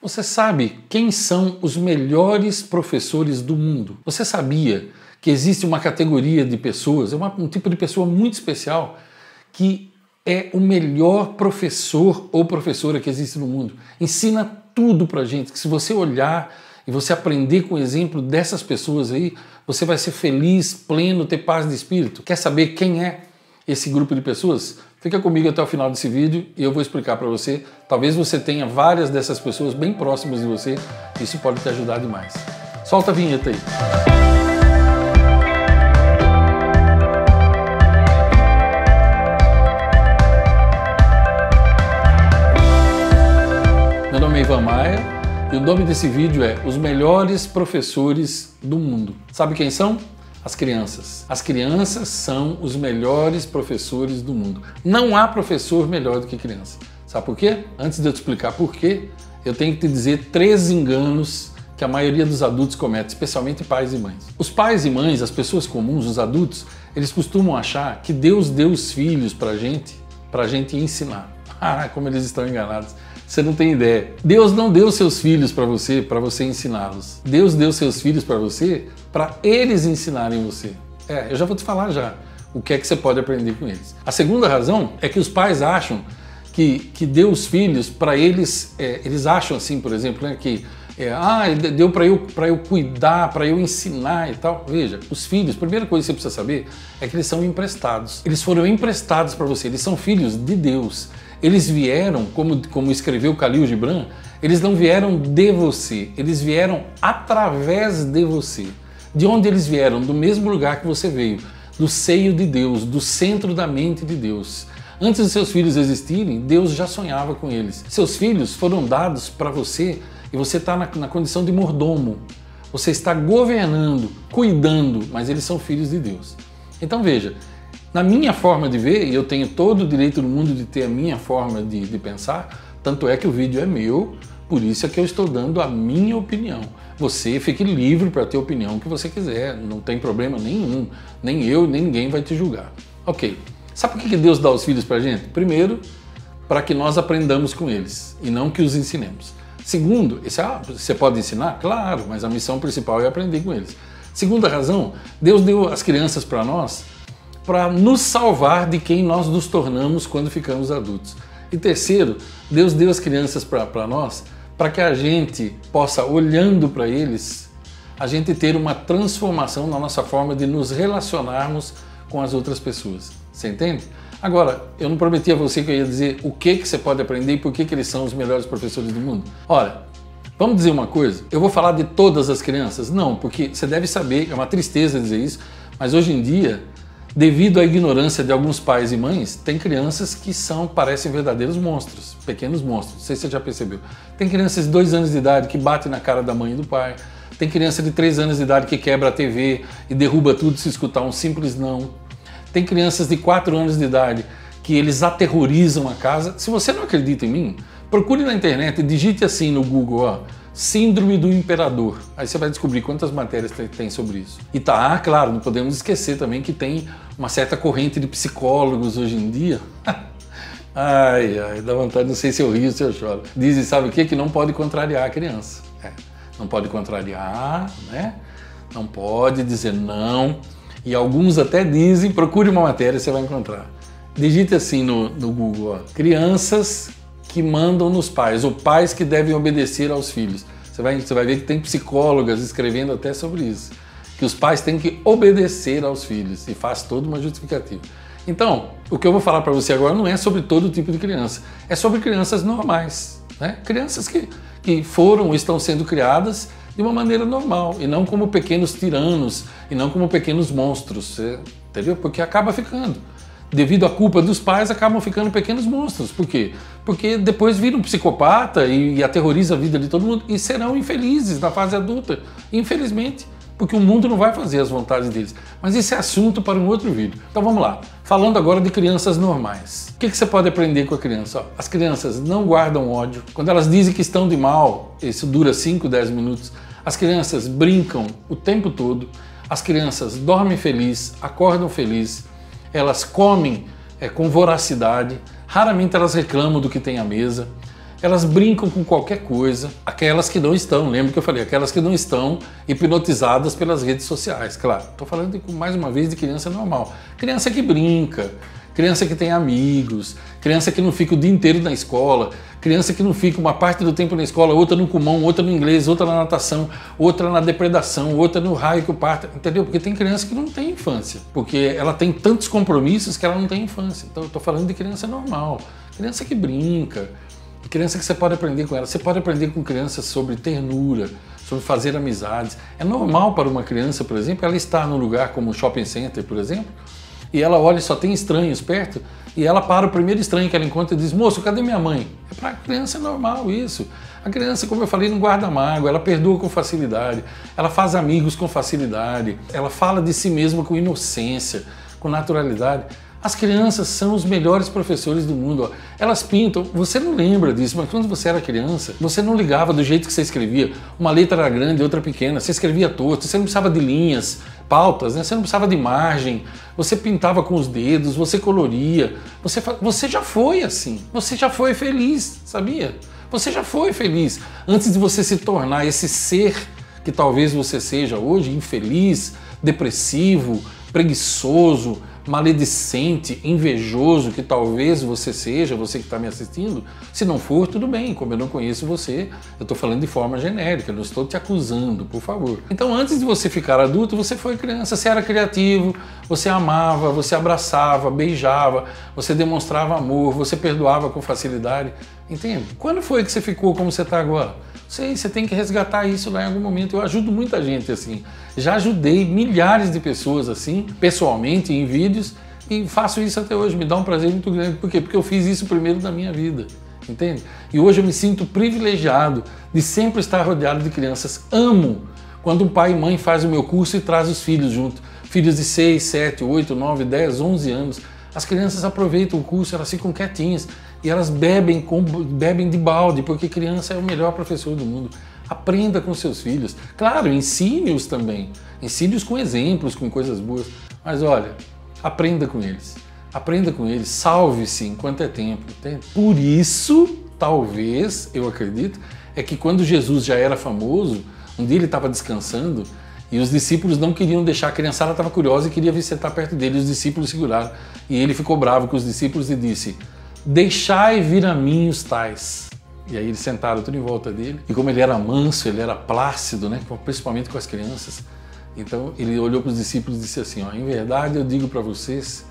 Você sabe quem são os melhores professores do mundo? Você sabia que existe uma categoria de pessoas, um tipo de pessoa muito especial, que é o melhor professor ou professora que existe no mundo? Ensina tudo pra gente, que se você olhar e você aprender com o exemplo dessas pessoas aí, você vai ser feliz, pleno, ter paz de espírito. Quer saber quem é esse grupo de pessoas? Fica comigo até o final desse vídeo e eu vou explicar para você. Talvez você tenha várias dessas pessoas bem próximas de você. Isso pode te ajudar demais. Solta a vinheta aí. Meu nome é Ivan Maia e o nome desse vídeo é Os Melhores Professores do Mundo. Sabe quem são? As crianças. As crianças são os melhores professores do mundo. Não há professor melhor do que criança. Sabe por quê? Antes de eu te explicar por quê, eu tenho que te dizer 3 enganos que a maioria dos adultos comete, especialmente pais e mães. Os pais e mães, as pessoas comuns, os adultos, eles costumam achar que Deus deu os filhos pra gente ensinar. Ah, como eles estão enganados. Você não tem ideia. Deus não deu seus filhos para você ensiná-los. Deus deu seus filhos para você, para eles ensinarem você. Eu já vou te falar já o que é que você pode aprender com eles. A segunda razão é que os pais acham que deu os filhos para eles, eles acham assim, por exemplo, né, que deu para eu cuidar, para eu ensinar e tal. Veja, os filhos, a primeira coisa que você precisa saber é que eles são emprestados. Eles foram emprestados para você, eles são filhos de Deus. Eles vieram, como escreveu Khalil Gibran, eles não vieram de você, eles vieram através de você. De onde eles vieram? Do mesmo lugar que você veio, do seio de Deus, do centro da mente de Deus. Antes de seus filhos existirem, Deus já sonhava com eles. Seus filhos foram dados para você e você está na condição de mordomo. Você está governando, cuidando, mas eles são filhos de Deus. Então veja, na minha forma de ver, e eu tenho todo o direito do mundo de ter a minha forma de pensar, tanto é que o vídeo é meu, por isso é que eu estou dando a minha opinião. Você fique livre para ter a opinião que você quiser, não tem problema nenhum, nem eu, nem ninguém vai te julgar. Ok, sabe por que Deus dá os filhos para a gente? Primeiro, para que nós aprendamos com eles, e não que os ensinemos. Segundo, você pode ensinar? Claro, mas a missão principal é aprender com eles. Segunda razão, Deus deu as crianças para nós, para nos salvar de quem nós nos tornamos quando ficamos adultos. E terceiro, Deus deu as crianças para nós, para que a gente possa, olhando para eles, a gente ter uma transformação na nossa forma de nos relacionarmos com as outras pessoas. Você entende? Agora, eu não prometi a você que eu ia dizer o que você pode aprender e por que eles são os melhores professores do mundo. Olha, vamos dizer uma coisa, eu vou falar de todas as crianças? Não, porque você deve saber, é uma tristeza dizer isso, mas hoje em dia, devido à ignorância de alguns pais e mães, tem crianças que parecem verdadeiros monstros, pequenos monstros, não sei se você já percebeu. Tem crianças de 2 anos de idade que batem na cara da mãe e do pai, tem criança de 3 anos de idade que quebra a TV e derruba tudo se escutar um simples não. Tem crianças de 4 anos de idade que eles aterrorizam a casa. Se você não acredita em mim, procure na internet e digite assim no Google, Síndrome do Imperador. Aí você vai descobrir quantas matérias tem sobre isso. E claro, não podemos esquecer também que tem uma certa corrente de psicólogos hoje em dia. Dá vontade, não sei se eu rio ou se eu choro. Dizem, sabe o quê? Que não pode contrariar a criança. Não pode contrariar, né? Não pode dizer não. E alguns até dizem, procure uma matéria, você vai encontrar. Digite assim no Google, crianças que mandam nos pais, ou pais que devem obedecer aos filhos. Você vai ver que tem psicólogas escrevendo até sobre isso, que os pais têm que obedecer aos filhos, e faz toda uma justificativa. Então, o que eu vou falar para você agora não é sobre todo tipo de criança, é sobre crianças normais, né? Crianças que foram ou estão sendo criadas de uma maneira normal, e não como pequenos tiranos, e não como pequenos monstros, entendeu? Porque acaba ficando. Devido à culpa dos pais, acabam ficando pequenos monstros. Por quê? Porque depois viram um psicopata e aterroriza a vida de todo mundo e serão infelizes na fase adulta, infelizmente, porque o mundo não vai fazer as vontades deles. Mas esse é assunto para um outro vídeo. Então vamos lá, falando agora de crianças normais. O que você pode aprender com a criança? As crianças não guardam ódio. Quando elas dizem que estão de mal, isso dura 5, 10 minutos, as crianças brincam o tempo todo, as crianças dormem felizes, acordam felizes, elas comem com voracidade, raramente elas reclamam do que tem à mesa, Elas brincam com qualquer coisa, aquelas que não estão, lembra que eu falei, aquelas que não estão hipnotizadas pelas redes sociais, claro. Estou falando, mais uma vez, de criança normal. Criança que brinca, criança que tem amigos, criança que não fica o dia inteiro na escola, criança que não fica uma parte do tempo na escola, outra no Kumon, outra no inglês, outra na natação, outra na depredação, outra no raio que o parto, entendeu? Porque tem criança que não tem infância, porque ela tem tantos compromissos que ela não tem infância. Então eu estou falando de criança normal, criança que brinca, criança que você pode aprender com ela. Você pode aprender com crianças sobre ternura, sobre fazer amizades. É normal para uma criança, por exemplo, ela estar num lugar como um shopping center, por exemplo, e ela olha e só tem estranhos perto, e ela para o primeiro estranho que ela encontra e diz: moço, cadê minha mãe? É para a criança, é normal isso. A criança, como eu falei, não guarda mágoa, ela perdoa com facilidade, ela faz amigos com facilidade, ela fala de si mesma com inocência, com naturalidade. As crianças são os melhores professores do mundo. Ó. Elas pintam, você não lembra disso, mas quando você era criança, você não ligava do jeito que você escrevia. Uma letra era grande, outra pequena, você escrevia torto, você não precisava de linhas, pautas, né? Você não precisava de margem, você pintava com os dedos, você coloria. Você já foi assim, você já foi feliz, sabia? Você já foi feliz. Antes de você se tornar esse ser que talvez você seja hoje, infeliz, depressivo, preguiçoso, maledicente, invejoso, que talvez você seja, você que está me assistindo. Se não for, tudo bem, como eu não conheço você, eu estou falando de forma genérica, não estou te acusando, por favor. Então, antes de você ficar adulto, você foi criança, você era criativo, você amava, você abraçava, beijava, você demonstrava amor, você perdoava com facilidade, entende? Quando foi que você ficou como você está agora? Você tem que resgatar isso lá em algum momento. Eu ajudo muita gente assim. Já ajudei milhares de pessoas assim, pessoalmente, em vídeos, e faço isso até hoje. Me dá um prazer muito grande. Por quê? Porque eu fiz isso primeiro na minha vida, entende? E hoje eu me sinto privilegiado de sempre estar rodeado de crianças. Amo quando um pai e mãe faz o meu curso e traz os filhos junto. Filhos de 6, 7, 8, 9, 10, 11 anos. As crianças aproveitam o curso, elas ficam quietinhas e elas bebem de balde, porque criança é o melhor professor do mundo. Aprenda com seus filhos. Claro, ensine-os também. Ensine-os com exemplos, com coisas boas. Mas olha, aprenda com eles. Aprenda com eles. Salve-se enquanto é tempo. Entende? Por isso, talvez, eu acredito, é que quando Jesus já era famoso, um dia ele estava descansando e os discípulos não queriam deixar, a criançada estava curiosa e queria vir sentar perto dele. Os discípulos seguraram. E ele ficou bravo com os discípulos e disse: deixai vir a mim os tais. E aí eles sentaram tudo em volta dele. E como ele era manso, ele era plácido, né? Principalmente com as crianças. Então ele olhou para os discípulos e disse assim: ó, em verdade eu digo para vocês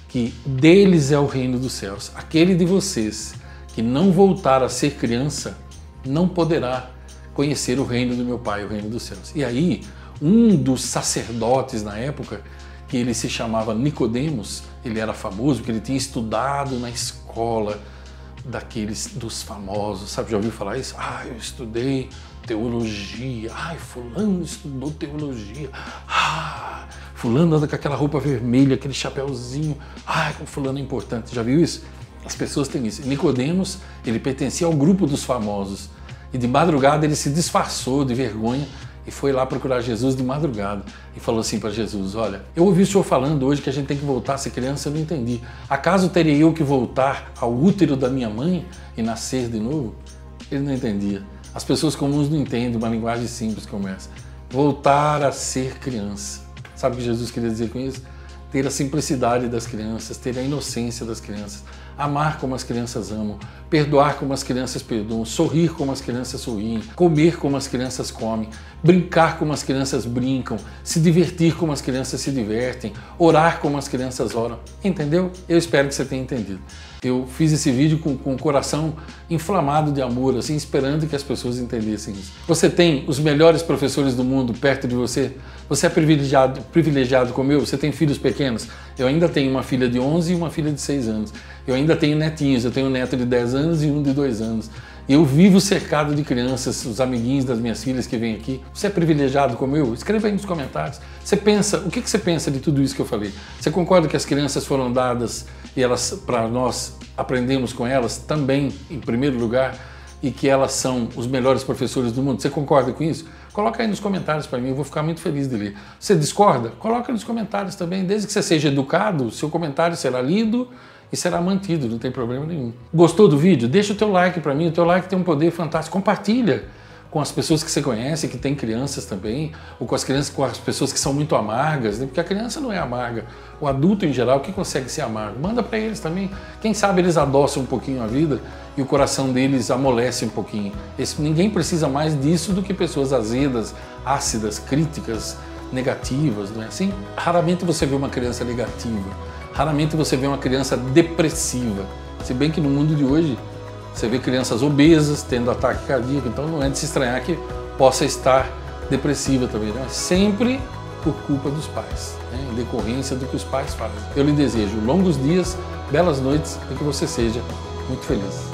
que deles é o reino dos céus. Aquele de vocês que não voltar a ser criança não poderá conhecer o reino do meu Pai, o reino dos céus. E aí um dos sacerdotes na época, que ele se chamava Nicodemos, ele era famoso porque ele tinha estudado na escola dos famosos, sabe? Já ouviu falar isso? Ah, eu estudei teologia. Ai, fulano estudou teologia. Ah, fulano anda com aquela roupa vermelha, aquele chapéuzinho. Ai, como fulano é importante. Já viu isso? As pessoas têm isso. Nicodemos, ele pertencia ao grupo dos famosos. E de madrugada ele se disfarçou de vergonha e foi lá procurar Jesus de madrugada e falou assim para Jesus: olha, eu ouvi o senhor falando hoje que a gente tem que voltar a ser criança, eu não entendi. Acaso teria eu que voltar ao útero da minha mãe e nascer de novo? Ele não entendia. As pessoas comuns não entendem uma linguagem simples como essa. Voltar a ser criança. Sabe o que Jesus queria dizer com isso? Ter a simplicidade das crianças, ter a inocência das crianças, amar como as crianças amam, perdoar como as crianças perdoam, sorrir como as crianças sorriem, comer como as crianças comem, brincar como as crianças brincam, se divertir como as crianças se divertem, orar como as crianças oram. Entendeu? Eu espero que você tenha entendido. Eu fiz esse vídeo com o coração inflamado de amor, assim, esperando que as pessoas entendessem isso. Você tem os melhores professores do mundo perto de você? Você é privilegiado como eu? Você tem filhos pequenos? Eu ainda tenho uma filha de 11 e uma filha de 6 anos. Eu ainda tenho netinhos, eu tenho um neto de 10 anos e um de 2 anos. Eu vivo cercado de crianças, os amiguinhos das minhas filhas que vêm aqui. Você é privilegiado como eu? Escreva aí nos comentários. Você pensa, o que você pensa de tudo isso que eu falei? Você concorda que as crianças foram dadas e elas, para nós, aprendemos com elas também, em primeiro lugar, e que elas são os melhores professores do mundo? Você concorda com isso? Coloca aí nos comentários para mim, eu vou ficar muito feliz de ler. Você discorda? Coloca nos comentários também. Desde que você seja educado, seu comentário será lido e será mantido, não tem problema nenhum. Gostou do vídeo? Deixa o teu like para mim, o teu like tem um poder fantástico. Compartilha com as pessoas que você conhece, que tem crianças também, ou com as crianças, com as pessoas que são muito amargas, né? Porque a criança não é amarga. O adulto em geral que consegue ser amargo, manda para eles também. Quem sabe eles adoçam um pouquinho a vida e o coração deles amolece um pouquinho. Ninguém precisa mais disso do que pessoas azedas, ácidas, críticas, negativas, não é assim? Raramente você vê uma criança negativa, raramente você vê uma criança depressiva. Se bem que no mundo de hoje você vê crianças obesas tendo ataque cardíaco, então não é de se estranhar que possa estar depressiva também, né? Sempre por culpa dos pais, né? Em decorrência do que os pais fazem. Eu lhe desejo longos dias, belas noites e que você seja muito feliz.